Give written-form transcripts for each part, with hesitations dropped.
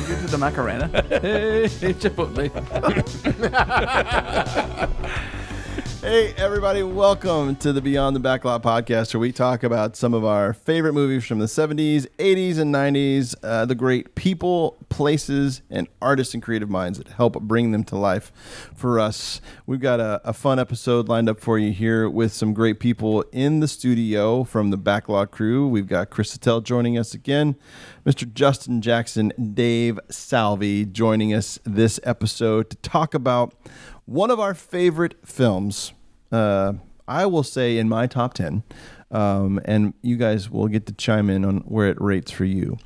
you do the Macarena? Hey, Chipotle. Hey, everybody. Welcome to the Beyond the Backlot podcast, where we talk about some of our favorite movies from the 70s, 80s, and 90s, the great people, places, and artists and creative minds that help bring them to life for us. We've got a fun episode lined up for you here with some great people in the studio from the Backlot crew. We've got Chris Sattel joining us again, Mr. Justin Jackson, Dave Salvi joining us this episode to talk about one of our favorite films, I will say in my top 10, and you guys will get to chime in on where it rates for you.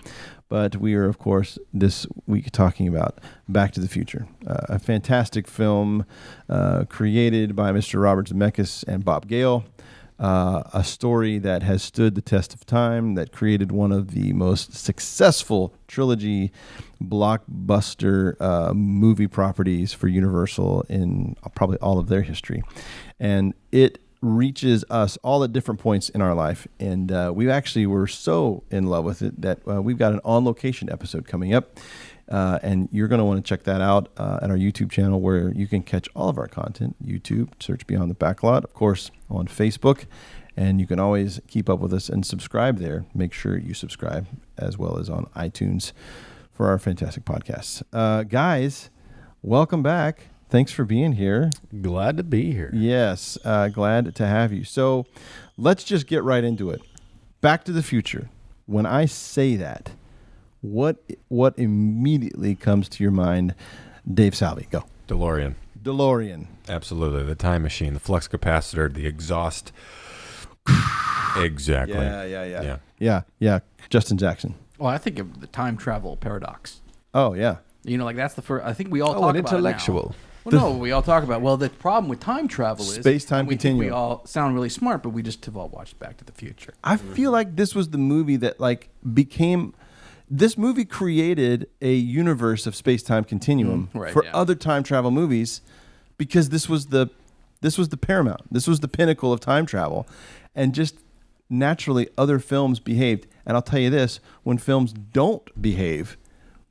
But we are, of course, this week talking about Back to the Future, a fantastic film created by Mr. Robert Zemeckis and Bob Gale, a story that has stood the test of time, that created one of the most successful trilogy blockbuster movie properties for Universal in probably all of their history. And it reaches us all at different points in our life. And we actually were so in love with it that we've got an on-location episode coming up. And you're going to want to check that out at our YouTube channel, where you can catch all of our content. YouTube, search Beyond the Backlot, of course, on Facebook. And you can always keep up with us and subscribe there. Make sure you subscribe, as well as on iTunes, for our fantastic podcasts. Guys, welcome back. Thanks for being here. Glad to be here. Yes, glad to have you. So let's just get right into it. Back to the Future. When I say that, what immediately comes to your mind? Dave Salvi, go. DeLorean. Absolutely. The time machine, the flux capacitor, the exhaust. Exactly. Yeah. Justin Jackson. Well, I think of the time travel paradox. Oh, yeah. You know, like that's the first. I think we all talk an about intellectual. It now. Well, no, we all talk about. Well, the problem with time travel is space-time we continuum. think we all sound really smart, but we just have all watched Back to the Future. I feel like this was the movie that became. This movie created a universe of space-time continuum for other time travel movies, because this was the paramount. This was the pinnacle of time travel, and just naturally other films behaved. And I'll tell you this: when films don't behave,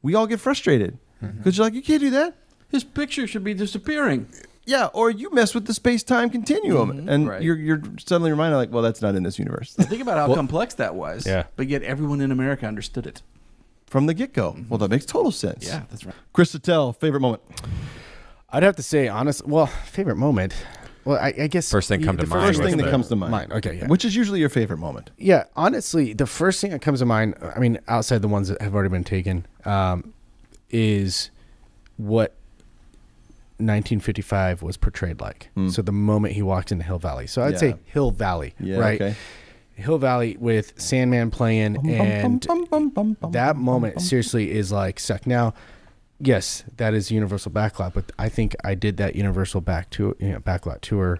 we all get frustrated because you're like, you can't do that. His picture should be disappearing. Yeah, or you mess with the space-time continuum, and you're suddenly reminded, like, well, that's not in this universe. Think about how complex that was. Yeah. But yet everyone in America understood it. From the get-go. Well, that makes total sense. Yeah, that's right. Chris Sattel, favorite moment? I'd have to say, favorite moment. Well, I guess First thing come to mind. First thing that comes to mind. Okay, yeah. Which is usually your favorite moment. Yeah, honestly, the first thing that comes to mind, I mean, outside the ones that have already been taken, is what 1955 was portrayed like. So the moment he walked into Hill Valley. So I'd say Hill Valley, right? Okay. Hill Valley with Sandman playing, and that moment seriously is like stuck. Now, yes, that is Universal Backlot, but I think I did that Universal Backlot tour.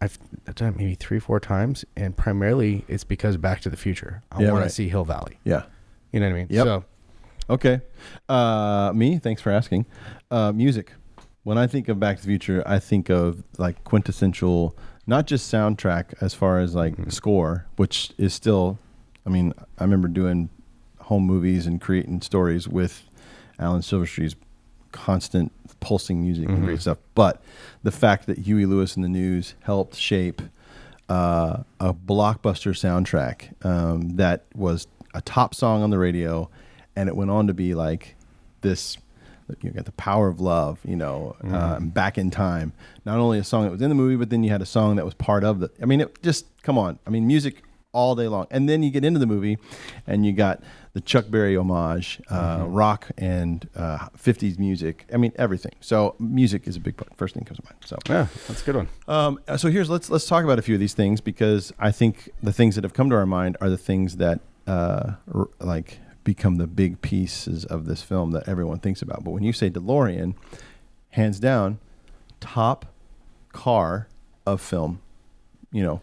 I've done it maybe 3-4 times, and primarily it's because Back to the Future. I want to see Hill Valley. Yeah, you know what I mean. Yep. So, okay, me. Thanks for asking. Music. When I think of Back to the Future, I think of like quintessential. Not just soundtrack as far as like score, which is still, I mean, I remember doing home movies and creating stories with Alan Silverstreet's constant pulsing music and great stuff. But the fact that Huey Lewis and the News helped shape a blockbuster soundtrack that was a top song on the radio, and it went on to be like this. You got The Power of Love, Back in Time. Not only a song that was in the movie, but then you had a song that was part of the. I mean, it just, come on. I mean, music all day long. And then you get into the movie, and you got the Chuck Berry homage, rock and 50s music. I mean, everything. So music is a big part. First thing comes to mind. So yeah, that's a good one. So let's talk about a few of these things, because I think the things that have come to our mind are the things that become the big pieces of this film that everyone thinks about. But when you say DeLorean, hands down, top car of film. Yeah.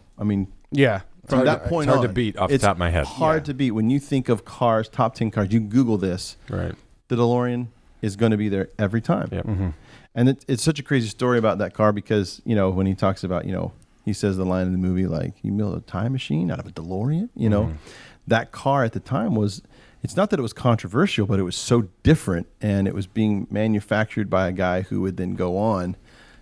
From that point on, it's hard to beat off the top of my head. It's hard to beat. When you think of cars, top 10 cars, you Google this. Right. The DeLorean is going to be there every time. Yep. And it's such a crazy story about that car, because, when he talks about, he says the line in the movie, like, you built a time machine out of a DeLorean, that car at the time it's not that it was controversial, but it was so different, and it was being manufactured by a guy who would then go on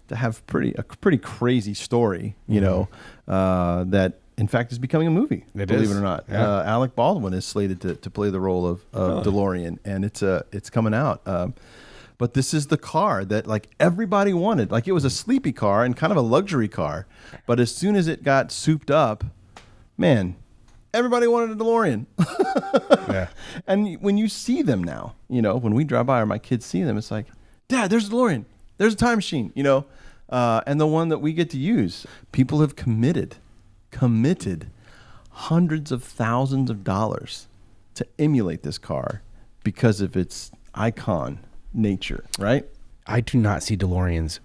to have a pretty crazy story, that in fact is becoming a movie. Believe it or not. Yeah. Alec Baldwin is slated to play the role of DeLorean, and it's coming out. But this is the car that like everybody wanted. Like it was a sleepy car and kind of a luxury car, but as soon as it got souped up, man, everybody wanted a DeLorean. Yeah. And when you see them now, when we drive by or my kids see them, it's like, Dad, there's a DeLorean. There's a time machine, and the one that we get to use. People have committed hundreds of thousands of dollars to emulate this car because of its icon nature, right? I do not see DeLoreans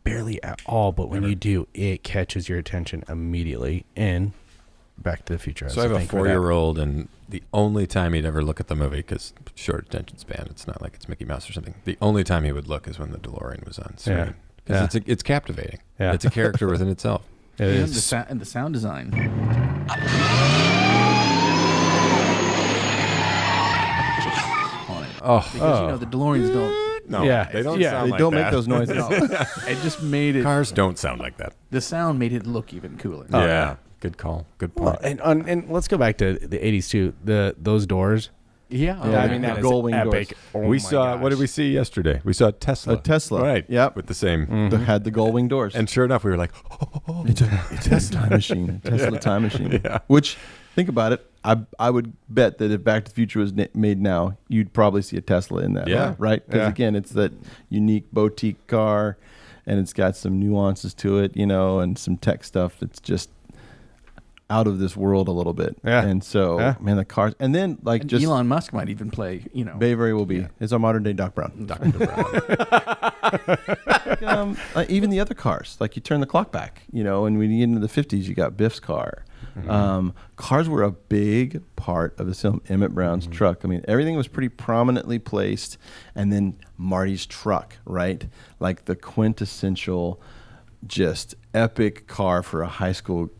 barely at all, but when you do, it catches your attention immediately. And Back to the Future. So I have a 4-year-old, and the only time he'd ever look at the movie, because short attention span, it's not like it's Mickey Mouse or something. The only time he would look is when the DeLorean was on screen. Because it's captivating. Yeah. It's a character within itself. It is. And the sound design. Because the DeLoreans don't. No, they don't sound like that. They don't make those noises. It just made it. Cars don't sound like that. The sound made it look even cooler. Yeah. Good call. Good point. Well, and let's go back to the 80s too. Those doors. Yeah. I mean, that is epic. We saw, what did we see yesterday? We saw a Tesla. Right. Yep. With the same. That had the gull wing doors. And sure enough, we were like, it's a time machine. Tesla time machine. Yeah. Which, think about it, I would bet that if Back to the Future was made now, you'd probably see a Tesla in that. Yeah. Right? Because again, it's that unique boutique car, and it's got some nuances to it, and some tech stuff that's just out of this world a little bit. Yeah. And so, man, the cars. And then, and Elon Musk might even play, Very will be. It's our modern day Doc Brown. Dr. Brown. Even the other cars. Like, you turn the clock back, and when you get into the 50s, you got Biff's car. Mm-hmm. Cars were a big part of the film. Emmett Brown's truck. I mean, everything was pretty prominently placed. And then Marty's truck, right? Like the quintessential, just epic car for a high school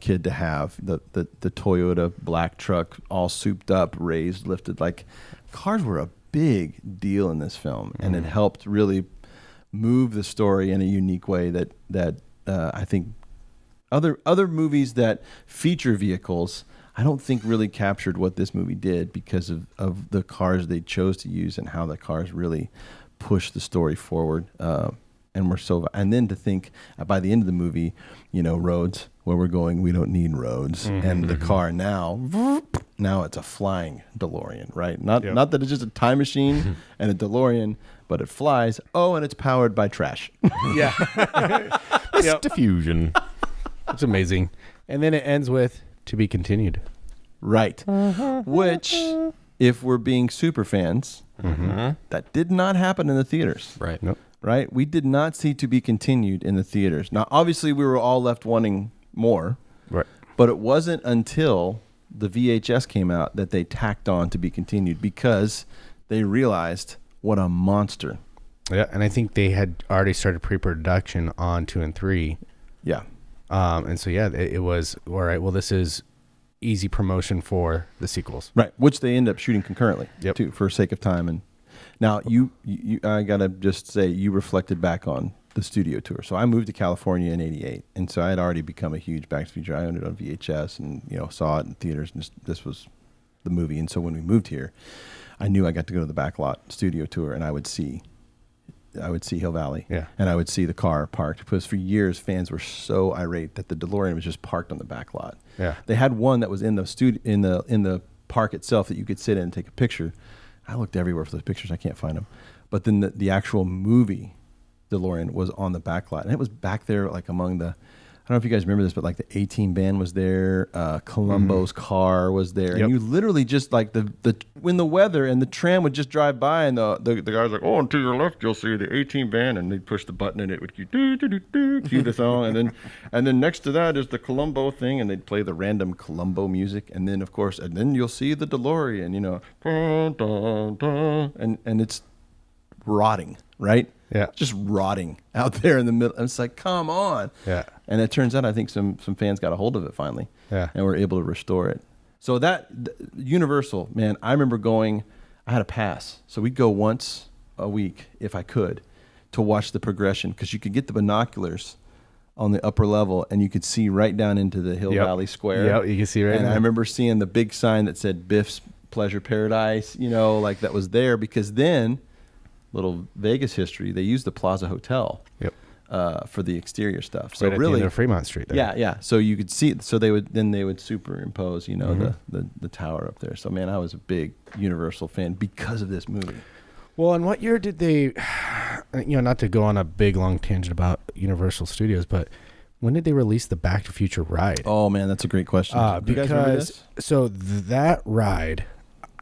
kid to have. The Toyota black truck, all souped up, raised, lifted. Like, cars were a big deal in this film, and it helped really move the story in a unique way that I think other movies that feature vehicles, I don't think really captured what this movie did because of the cars they chose to use and how the cars really pushed the story forward. And then to think by the end of the movie, roads, where we're going, we don't need roads. And the car now it's a flying DeLorean, right? Not that it's just a time machine and a DeLorean, but it flies. Oh, and it's powered by trash. Diffusion. It's amazing. And then it ends with "to be continued." Right. Which, if we're being super fans, that did not happen in the theaters. Right. Nope. Right? We did not see "to be continued" in the theaters. Now, obviously, we were all left wanting more. Right. But it wasn't until the VHS came out that they tacked on "to be continued" because they realized what a monster. Yeah, and I think they had already started pre-production on 2 and 3. Yeah. And so, it was, all right, well, this is easy promotion for the sequels. Right, which they end up shooting concurrently, too, for sake of time. And now, you I got to just say, you reflected back on the studio tour. So I moved to California in '88, and so I had already become a huge Back to the Future. I owned it on VHS and, saw it in theaters, and this was the movie. And so when we moved here, I knew I got to go to the backlot studio tour, and I would see Hill Valley, and I would see the car parked, because for years fans were so irate that the DeLorean was just parked on the back lot. Yeah, they had one that was in the in the park itself that you could sit in and take a picture. I looked everywhere for those pictures, I can't find them. But then the actual movie DeLorean was on the back lot, and it was back there like among the. I don't know if you guys remember this, but like the A-Team band was there, Columbo's car was there, and you literally just like when the weather and the tram would just drive by, and the guys like, oh, and to your left you'll see the A-Team band, and they'd push the button and it would cue the song, and then next to that is the Columbo thing, and they'd play the random Columbo music, and then of course, and then you'll see the DeLorean, dun, dun, dun, and it's rotting, right? Yeah, just rotting out there in the middle. And it's like, come on. Yeah. And it turns out, I think some fans got a hold of it finally. Yeah. And were able to restore it. So Universal, man, I remember going. I had a pass, so we'd go once a week if I could to watch the progression, because you could get the binoculars on the upper level and you could see right down into the Hill Valley Square. Yeah, you can see right. And I remember seeing the big sign that said Biff's Pleasure Paradise, like that was there, because then, little Vegas history, they used the Plaza Hotel. Yep. For the exterior stuff. So right really, at the end of Fremont Street there. Yeah. So you could see it. So they would superimpose, the tower up there. So man, I was a big Universal fan because of this movie. Well, and what year did they, not to go on a big long tangent about Universal Studios, but when did they release the Back to the Future ride? Oh man, that's a great question. Do you guys remember this? So that ride,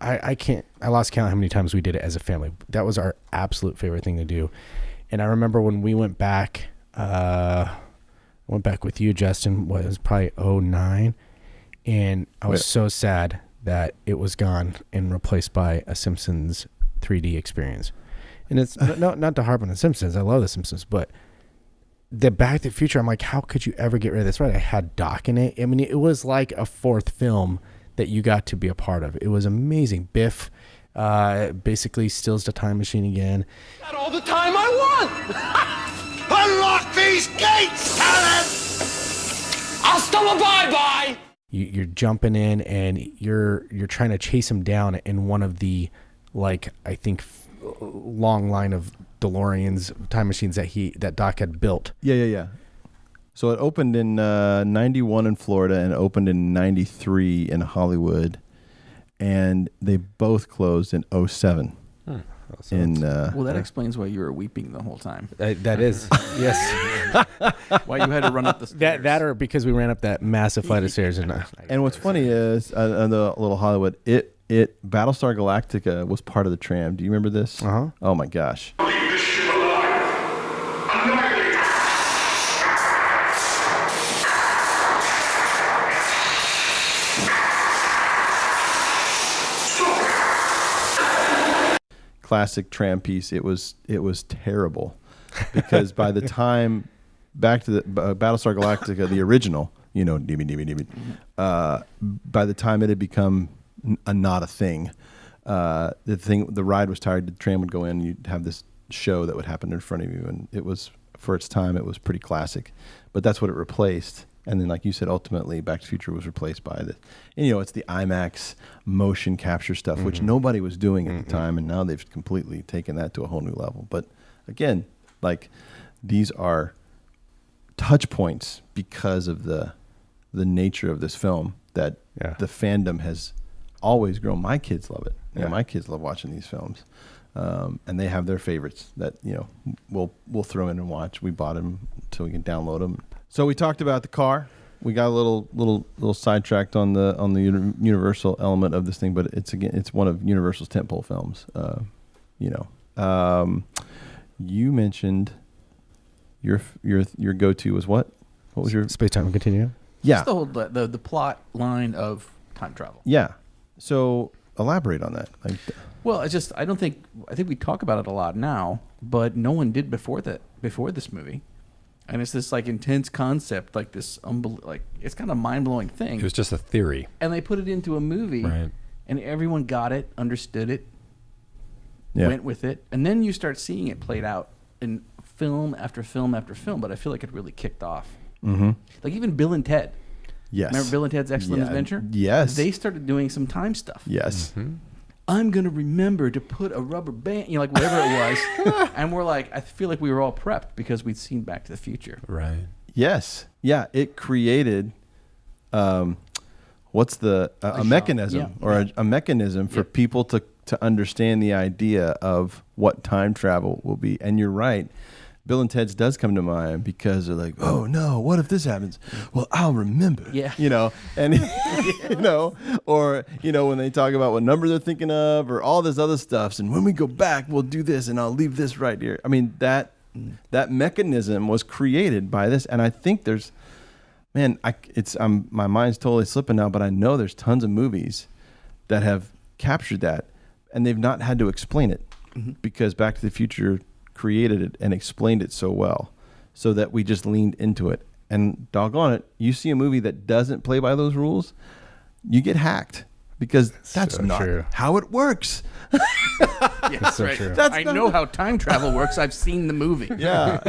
I lost count how many times we did it as a family. That was our absolute favorite thing to do. And I remember when we went back with you, Justin, it was probably 2009, and I was so sad that it was gone and replaced by a Simpsons 3D experience. And it's not to harp on the Simpsons. I love the Simpsons, but the Back to the Future, I'm like, how could you ever get rid of this ride? I had Doc in it. I mean, it was like a fourth film that you got to be a part of. It was amazing. Biff basically steals the time machine again. Got all the time I want. Unlock these gates, Alan. Hasta la bye-bye. You're jumping in and you're trying to chase him down in one of the, I think, long line of DeLoreans, time machines that Doc had built. Yeah. So it opened in 91 in Florida and opened in 93 in Hollywood. And they both closed in 07. Well, that explains why you were weeping the whole time. That is, yes. Why you had to run up the stairs. That or because we ran up that massive flight of stairs. And what's funny is, on the little Hollywood, Battlestar Galactica was part of the tram. Do you remember this? Uh-huh. Oh my gosh. Leave this ship alive. Annihilate. Classic tram piece. It was terrible, because by the time back to the Battlestar Galactica, the original, DVD, by the time it had become not a thing, the ride was tired. The tram would go in, and you'd have this show that would happen in front of you, and it was, for its time, it was pretty classic. But that's what it replaced. And then, like you said, ultimately, Back to the Future was replaced by the, it's the IMAX motion capture stuff, which nobody was doing at the time, and now they've completely taken that to a whole new level. But again, these are touch points because of the nature of this film that the fandom has always grown. My kids love it. My kids love watching these films, and they have their favorites that we'll throw in and watch. We bought them so we can download them. So we talked about the car. We got a little sidetracked on the Universal element of this thing, but it's one of Universal's tentpole films. You mentioned your go-to was what? What was your Space Time Continuum? Yeah, just the whole the plot line of time travel. Yeah. So elaborate on that. Well, I think we talk about it a lot now, but no one did before this movie. And it's this intense concept, this it's kind of mind-blowing thing. It was just a theory. And they put it into a movie, right? And everyone got it, understood it, went with it, and then you start seeing it played out in film after film after film. But I feel like it really kicked off. Mm-hmm. Like even Bill and Ted. Yes. Remember Bill and Ted's Excellent Adventure? Yes. They started doing some time stuff. Yes. Mm-hmm. I'm going to remember to put a rubber band, whatever it was. And we're I feel like we were all prepped because we'd seen Back to the Future. Right. Yes. Yeah. It created, a mechanism a mechanism for people to understand the idea of what time travel will be. And you're right. Bill and Ted's does come to mind because they're like, oh no, what if this happens? Well, I'll remember. Yeah. And or when they talk about what number they're thinking of or all this other stuff, and when we go back, we'll do this and I'll leave this right here. I mean, that mechanism was created by this, and I think there's, man, my mind's totally slipping now, but I know there's tons of movies that have captured that, and they've not had to explain it because Back to the Future created it and explained it so well, so that we just leaned into it. And doggone it, you see a movie that doesn't play by those rules, you get hacked because that's so not true. how it works. Yeah, that's so right. true. I know how time travel works. I've seen the movie. Yeah.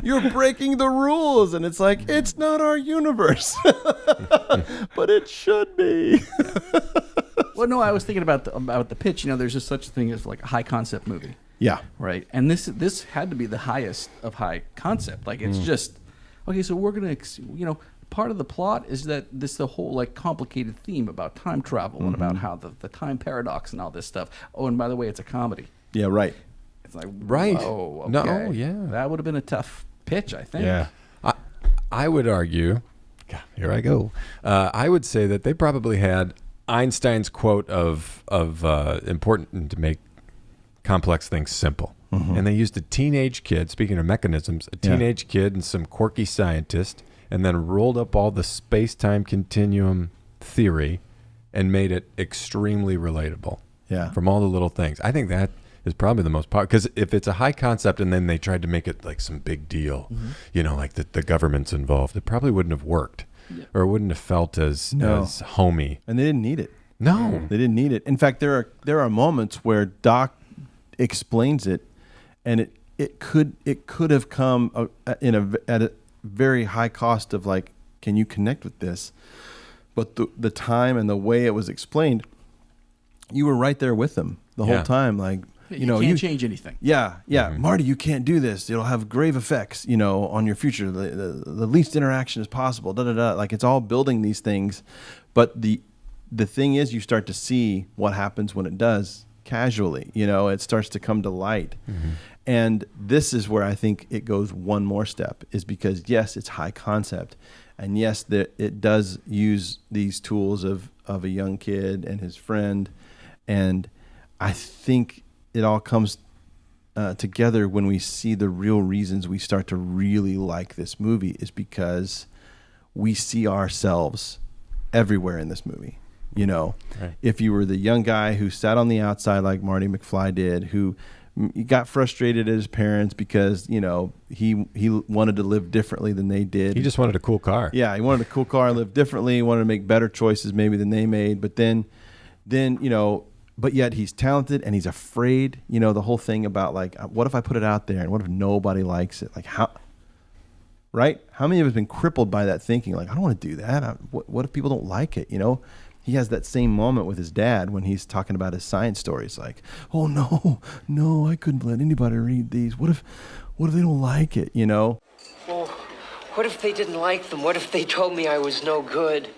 You're breaking the rules, and it's like, it's not our universe. But it should be. Well, no, I was thinking about the pitch. There's just such a thing as like a high concept movie. Yeah. Right. And this had to be the highest of high concept. Like it's just, okay, so we're going to, part of the plot is that the whole like complicated theme about time travel and about how the time paradox and all this stuff. Oh, and by the way, it's a comedy. Yeah, right. It's like, Right. whoa, okay. No, yeah. That would have been a tough pitch, I think. Yeah. I would argue, God, here I go. I would say that they probably had Einstein's quote of important to make complex things simple. And they used a teenage kid, speaking of mechanisms, a teenage kid and some quirky scientist, and then rolled up all the space-time continuum theory and made it extremely relatable. Yeah. From all the little things. I think that is probably the most powerful, because if it's a high concept and then they tried to make it like some big deal, like the government's involved, it probably wouldn't have worked, or it wouldn't have felt as homey. And they didn't need it. No, They didn't need it. In fact, there are moments where Doc explains it, and it could have come at a very high cost of like, can you connect with this? But the time and the way it was explained, you were right there with them the whole time. Like, You can't change anything. Yeah. Marty, you can't do this. It'll have grave effects, on your future. The least interaction is possible. Like, it's all building these things. But the thing is, you start to see what happens when it does casually. It starts to come to light. And this is where I think it goes one more step, is because, yes, it's high concept. And yes, it does use these tools of a young kid and his friend. And I think it all comes together when we see the real reasons we start to really like this movie is because we see ourselves everywhere in this movie. Right. If you were the young guy who sat on the outside like Marty McFly did, who got frustrated at his parents because, he wanted to live differently than they did. he just wanted a cool car. Yeah, he wanted a cool car and live differently. He wanted to make better choices maybe than they made. But then but yet he's talented and he's afraid, the whole thing about like, what if I put it out there and what if nobody likes it? Like right? How many of us have been crippled by that thinking? Like, I don't want to do that. What if people don't like it? He has that same moment with his dad when he's talking about his science stories. Like, oh no, I couldn't let anybody read these. What if they don't like it? Well, what if they didn't like them? What if they told me I was no good?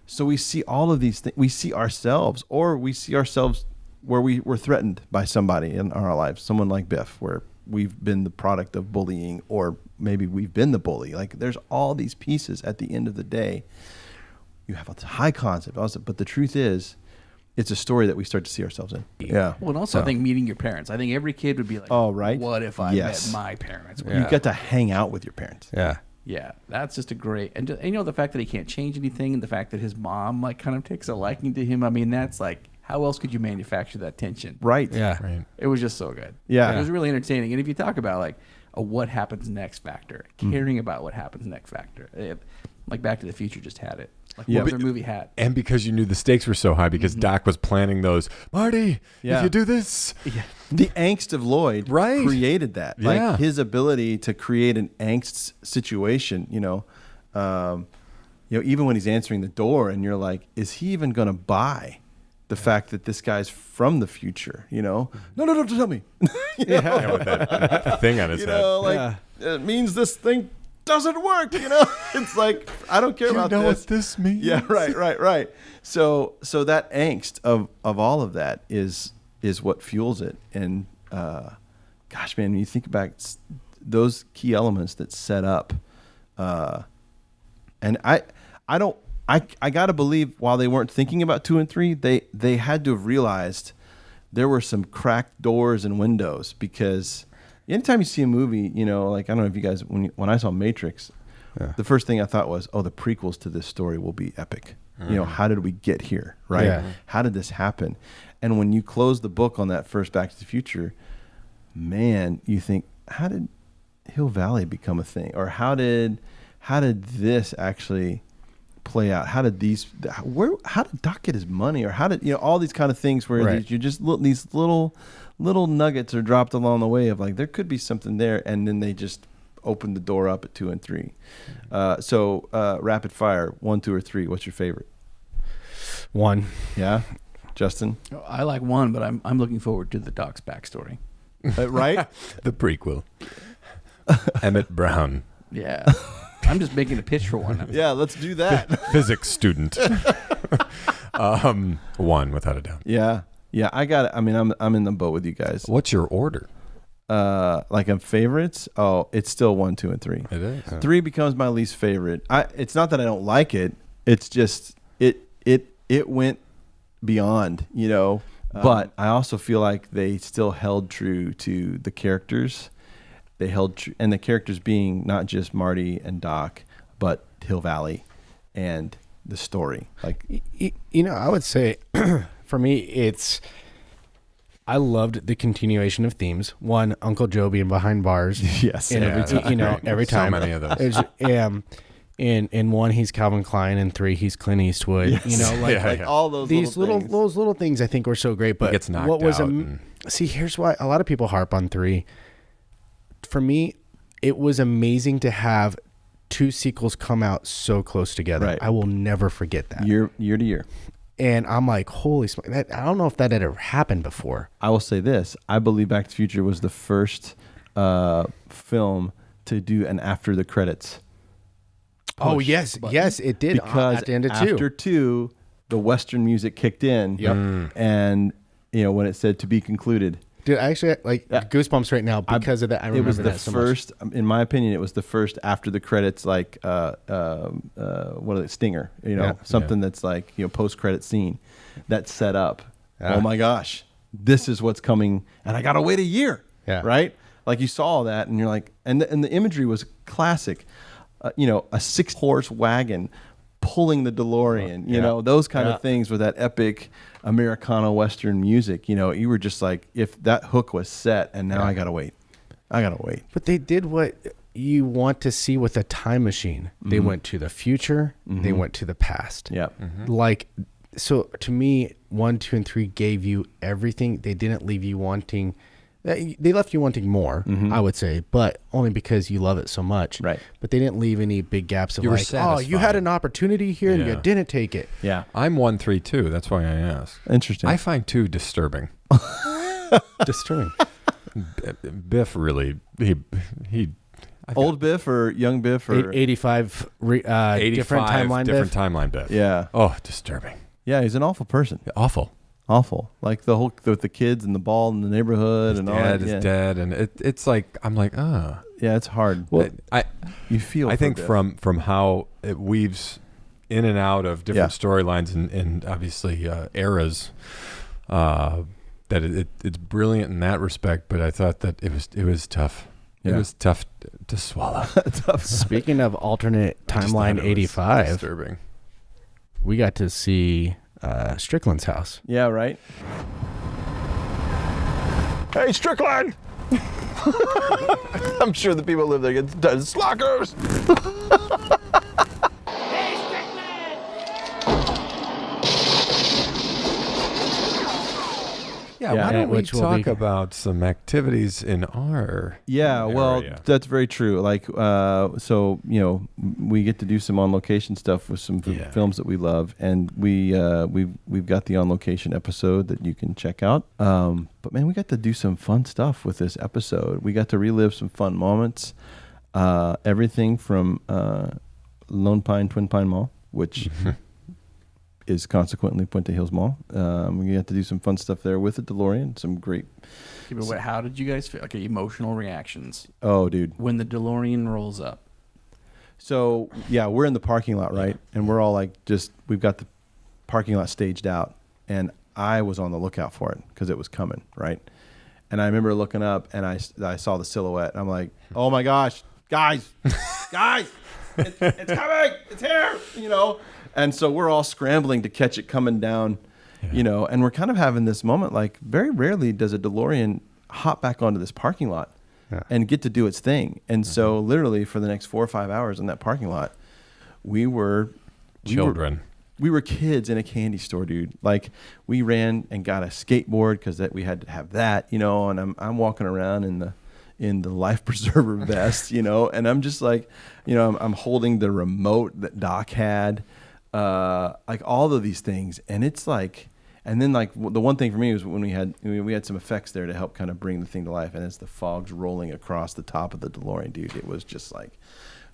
So we see all of these things. We see ourselves, or we see ourselves where we were threatened by somebody in our lives, someone like Biff, where we've been the product of bullying, or maybe we've been the bully. Like, there's all these pieces at the end of the day. You have a high concept, also, but the truth is, it's a story that we start to see ourselves in. Yeah. Well, and also I think meeting your parents. I think every kid would be like, oh, right. What if I met my parents? You get to hang out with your parents. Yeah. Yeah, that's just a great, and the fact that he can't change anything, and the fact that his mom like kind of takes a liking to him. I mean, that's like, how else could you manufacture that tension? Right. Yeah. Right. It was just so good. Yeah. It was really entertaining. And if you talk about like a what happens next factor, caring about what happens next factor, like Back to the Future just had it. Like what other movie had. And because you knew the stakes were so high, because Doc was planning those, Marty, if you do this. Yeah. The angst of Lloyd created that. Like his ability to create an angst situation, even when he's answering the door and you're like, is he even going to buy the fact that this guy's from the future, No, don't tell me. Yeah, with that thing on his head. It means this thing doesn't work, It's like, I don't care about this. You know what this means? Yeah, right. So that angst of all of that is what fuels it. And gosh, man, when you think back, those key elements that set up, and I gotta believe while they weren't thinking about 2 and 3, they had to have realized there were some cracked doors and windows, because anytime you see a movie, like, I don't know if you guys, when I saw Matrix, the first thing I thought was, the prequels to this story will be epic. How did we get here, right? Yeah. How did this happen? And when you close the book on that first Back to the Future, man, you think, how did Hill Valley become a thing? Or how did this actually play out? How did Doc get his money, or how did all these kind of things where you just these little nuggets are dropped along the way of like there could be something there, and then they just open the door up at 2 and 3. So rapid fire, 1, 2, or 3. What's your favorite? 1. Yeah, Justin. I like 1, but I'm looking forward to the Doc's backstory. Right? The prequel. Emmett Brown. Yeah. I'm just making a pitch for 1. Yeah, let's do that. Physics student. 1 without a doubt. Yeah, I got it. I mean, I'm in the boat with you guys. What's your order? Like in favorites? Oh, it's still 1, 2, and 3. It is. 3 becomes my least favorite. It's not that I don't like it. It's just it went beyond, But I also feel like they still held true to the characters. They held true, and the characters being not just Marty and Doc, but Hill Valley and the story. Like, I would say for me, I loved the continuation of themes. 1, Uncle Joe being behind bars. Yes. Every time. So many of those. In 1, he's Calvin Klein. In 3, he's Clint Eastwood. Yes. All those these little things. things I think were so great. But he gets knocked what was out see, here's why a lot of people harp on 3. For me, it was amazing to have 2 sequels come out so close together. Right. I will never forget that. Year to year. And I'm like, holy smoke! I don't know if that had ever happened before. I will say this: I believe Back to the Future was the first film to do an after the credits. Oh yes, it did. Because at the end of 2. After 2, the Western music kicked in. Yep. And when it said to be concluded. Dude, I actually goosebumps right now because of that. I remember it was the that so first, in my opinion, it was the first after the credits, like stinger, something that's like post credit scene that set up. Yeah. Oh my gosh, this is what's coming, and I gotta wait a year. Yeah. Right. Like you saw all that, and you're like, and the imagery was classic. A 6-horse wagon pulling the DeLorean, those kind of things with that epic Americana Western music. You were just like, if that hook was set, and now I gotta wait. But they did what you want to see with a time machine. They went to the future. They went to the past. Yeah. Like, so to me, 1, 2, and 3 gave you everything. They didn't leave you wanting. They left you wanting more, I would say, but only because you love it so much. Right. But they didn't leave any big gaps of You were like, oh, you had an opportunity here and you didn't take it. Yeah. I'm 1, 3, 2. That's why I asked. Interesting. I find 2 disturbing. Disturbing. Biff really Old Biff or young Biff or 85 different timeline different Biff. timeline Biff. Yeah. Oh, disturbing. Yeah, he's an awful person. Awful. Like the whole with the kids and the ball in the neighborhood and all that. His dad is dead, and it's like I'm like, yeah, it's hard. Well, you feel. I think from how it weaves in and out of different storylines and obviously eras, that it's brilliant in that respect. But I thought that it was tough. It was tough to swallow. Speaking of alternate timeline 85, disturbing. We got to see Strickland's house. Yeah, right. Hey, Strickland! I'm sure the people who live there get slackers. Yeah, why don't we talk about some activities in our area? That's very true. Like, so we get to do some on location stuff with some films that we love, and we've got the on location episode that you can check out. But man, we got to do some fun stuff with this episode. We got to relive some fun moments. Everything from Lone Pine Twin Pine Mall, which is consequently Puente Hills Mall. We got to do some fun stuff there with the DeLorean. Some great. How did you guys feel? Okay, emotional reactions. Oh, dude. When the DeLorean rolls up. So, yeah, we're in the parking lot, right? And we're all like, we've got the parking lot staged out. And I was on the lookout for it because it was coming, right? And I remember looking up and I saw the silhouette. And I'm like, oh my gosh, guys, it's coming. It's here, And so we're all scrambling to catch it coming down, and we're kind of having this moment. Like, very rarely does a DeLorean hop back onto this parking lot and get to do its thing. And so literally for the next 4 or 5 hours in that parking lot, we were Children. We were kids in a candy store, dude. Like, we ran and got a skateboard because that we had to have that, you know. And I'm walking around in the life preserver vest, you know, and I'm just like, you know, I'm holding the remote that Doc had, like all of these things, and it's like, and then like the one thing for me was when we had some effects there to help kind of bring the thing to life, and as the fog's rolling across the top of the DeLorean, dude, it was just like,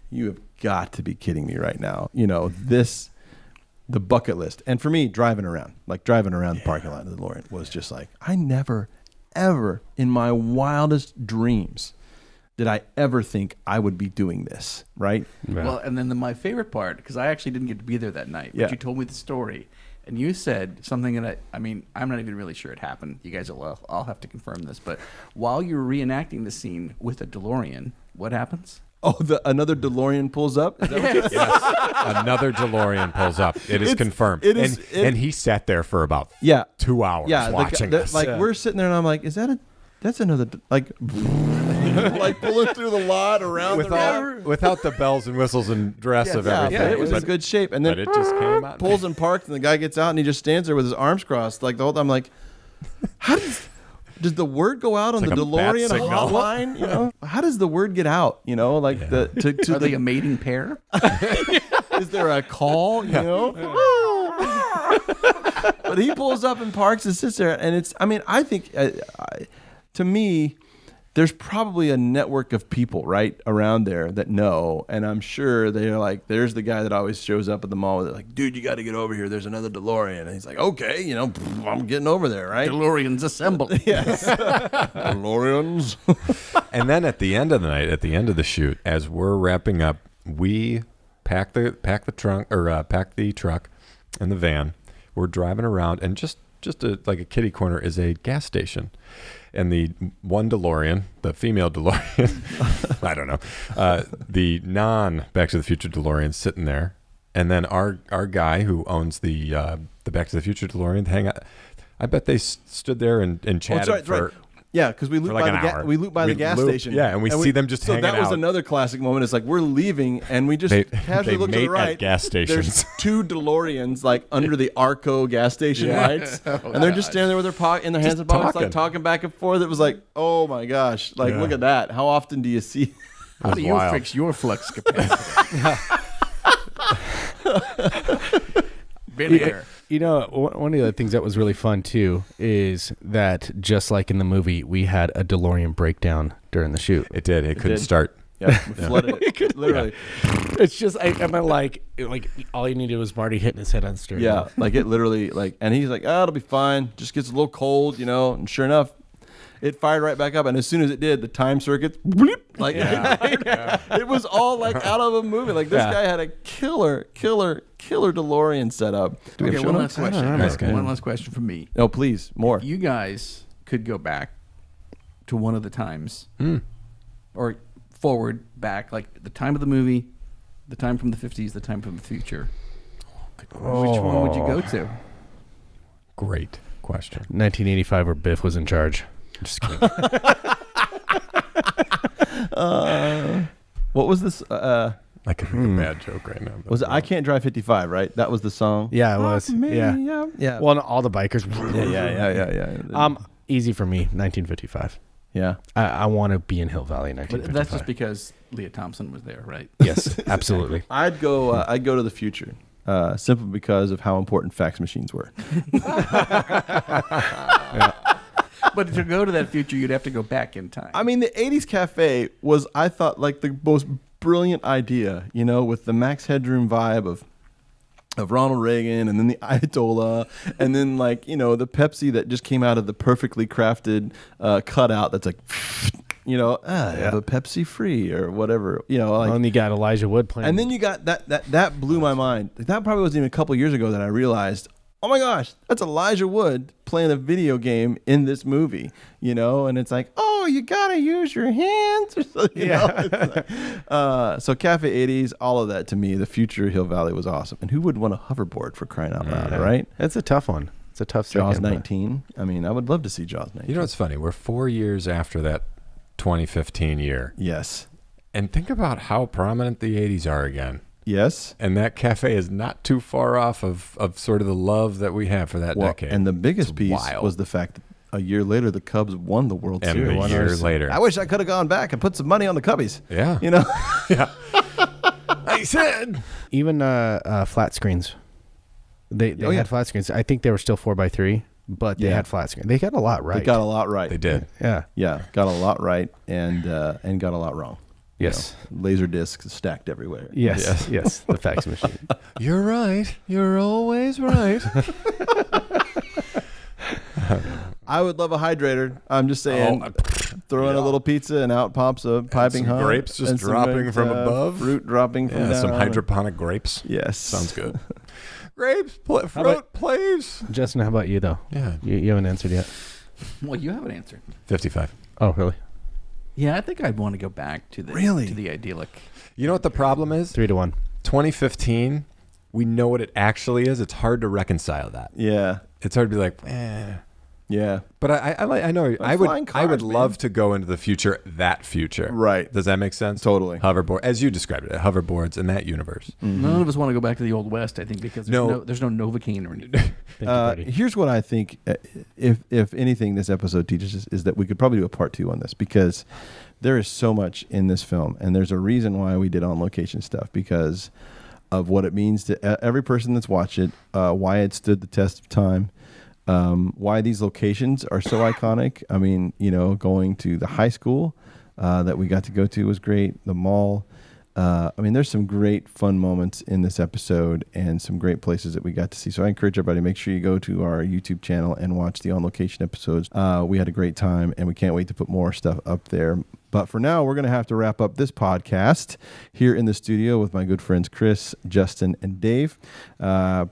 you have got to be kidding me right now, you know, the bucket list. And for me, driving around the parking lot of the DeLorean was just like, I never, ever in my wildest dreams did I ever think I would be doing this, right? Yeah. Well, and then my favorite part, because I actually didn't get to be there that night, but you told me the story, and you said something that I mean, I'm not even really sure it happened. You guys will I'll have to confirm this, but while you're reenacting the scene with a DeLorean, what happens? Oh, another DeLorean pulls up? Is that what Yes, another DeLorean pulls up. It is confirmed. And he sat there for about 2 hours watching us. Like, we're sitting there, and I'm like, that's another, like, like pulling through the lot around without the bells and whistles and dress of everything. Yeah, it was in good shape. And then it just came out. Pulls and parks, and the guy gets out, and he just stands there with his arms crossed. Like, the whole time, I'm like, how does the word go out on It's the like a bat DeLorean signal. hotline? You know, how does the word get out? You know, like Are they a mating pair? is there a call? You know, but he pulls up and parks and sits there, and it's. I mean, I think to me, there's probably a network of people right around there that know, and I'm sure they're like, there's the guy that always shows up at the mall. They're like, dude, you got to get over here. There's another DeLorean, and he's like, okay, you know, I'm getting over there, right? DeLoreans assemble. Yes, DeLoreans. And then at the end of the night, at the end of the shoot, as we're wrapping up, we pack the truck and the van. We're driving around, and just like a kitty corner is a gas station. And the one DeLorean, the female DeLorean, I don't know, the non-Back to the Future DeLorean sitting there. And then our guy who owns the Back to the Future DeLorean, hang out. I bet they stood there and chatted for... Right. Yeah, because we loop by the gas station. Yeah, and we see them just hanging out. So that was another classic moment. It's like, we're leaving, and we just casually look to the right. At gas stations. There's two DeLoreans like under the Arco gas station lights, and they're just standing there with their in their hands in pockets, like talking back and forth. It was like, oh my gosh, like look at that. How often do you see? How do you fix your flux capacity? Been there. You know, one of the other things that was really fun too is that just like in the movie, we had a DeLorean breakdown during the shoot. It did. It couldn't start. Yeah, flooded it. Literally. Yeah. It's just, I mean, like all you needed was Marty hitting his head on steering. Yeah, like it literally, like, and he's like, oh, it'll be fine. Just gets a little cold, you know. And sure enough, it fired right back up. And as soon as it did, the time circuit, like, it was all like out of a movie. Like, this guy had a killer DeLorean setup. Okay, one last question. One last question from me. No, please, more. If you guys could go back to one of the times, or forward, back, like the time of the movie, the time from the 50s, the time from the future, which one would you go to? Great question. 1985, where Biff was in charge. Just kidding. What was this? I could make a bad joke right now. Was it I Can't Drive 55, right? That was the song? Yeah, it was. Yeah. Well, and all the bikers. Yeah. Easy for me, 1955. Yeah. I want to be in Hill Valley in 1955. But that's just because Leah Thompson was there, right? Yes, absolutely. I'd go to the future, simply because of how important fax machines were. But to go to that future, you'd have to go back in time. I mean, the 80s Cafe was, I thought, like the most brilliant idea, you know, with the Max Headroom vibe of Ronald Reagan, and then the Ayatollah, and then, like, you know, the Pepsi that just came out of the perfectly crafted cutout that's like, you know, have a Pepsi free or whatever, you know. Like, and you got Elijah Wood playing. And then you got that blew my mind. That probably wasn't even a couple years ago that I realized, oh my gosh, that's Elijah Wood playing a video game in this movie, you know. And it's like, oh, you gotta use your hands, or something, you know? So Cafe 80s, all of that, to me, the future Hill Valley was awesome. And who would want a hoverboard, for crying out loud, right? That's a tough one. It's a tough Jaws second, 19. I mean, I would love to see Jaws 19. You know what's funny? We're 4 years after that 2015 year. Yes. And think about how prominent the 80s are again. Yes. And that cafe is not too far off of sort of the love that we have for that decade. And the biggest piece was the fact that a year later, the Cubs won the World Series. And a year later. I wish I could have gone back and put some money on the Cubbies. Yeah. You know? Yeah. I said. Even flat screens. They had flat screens. I think they were still 4x3, but they had flat screens. They got a lot right. They got a lot right. They did. Yeah. Yeah. Got a lot right and got a lot wrong. Yes. Laser discs stacked everywhere. Yes. Yes. The fax machine. You're right. You're always right. I would love a hydrator. I'm just saying. Throw in a little pizza and out pops a piping hot. Grapes just dropping from above. Fruit dropping from down. Some hydroponic grapes. Yes. Sounds good. Grapes, fruit, please. Justin, how about you, though? Yeah. You haven't answered yet. Well, you haven't answered. 55. Oh, really? Yeah, I think I'd want to go back to the to the idyllic. You know what the problem is? 3-1. 2015, we know what it actually is. It's hard to reconcile that. Yeah. It's hard to be like, eh. Yeah. But I know I would love to go into the future, that future. Right. Does that make sense? Totally. Hoverboard, as you described it, hoverboards in that universe. Mm-hmm. None of us want to go back to the Old West, I think, because there's no Novocaine or anything. Here's what I think, if anything, this episode teaches us is that we could probably do a part 2 on this, because there is so much in this film, and there's a reason why we did on location stuff, because of what it means to every person that's watched it, why it stood the test of time. Why these locations are so iconic. I mean, going to the high school that we got to go to was great. The mall. I mean, there's some great fun moments in this episode and some great places that we got to see. So I encourage everybody, make sure you go to our YouTube channel and watch the On Location episodes. We had a great time, and we can't wait to put more stuff up there. But for now, we're going to have to wrap up this podcast here in the studio with my good friends Chris, Justin, and Dave.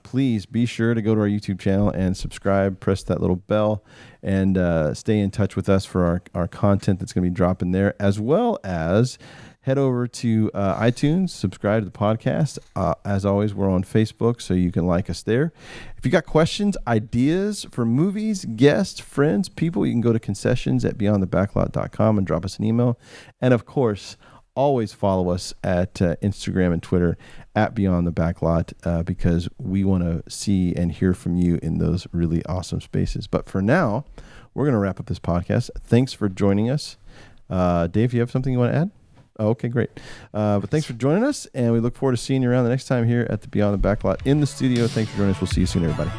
Please be sure to go to our YouTube channel and subscribe, press that little bell, and stay in touch with us for our content that's going to be dropping there, as well as head over to iTunes, subscribe to the podcast. As always, we're on Facebook, so you can like us there. If you got questions, ideas for movies, guests, friends, people, you can go to concessions@beyondthebacklot.com and drop us an email. And of course, always follow us at Instagram and Twitter @BeyondTheBacklot because we want to see and hear from you in those really awesome spaces. But for now, we're going to wrap up this podcast. Thanks for joining us. Dave, you have something you want to add? Oh, okay, great. But thanks for joining us, and we look forward to seeing you around the next time here at the Beyond the Backlot in the studio. Thanks for joining us. We'll see you soon, everybody.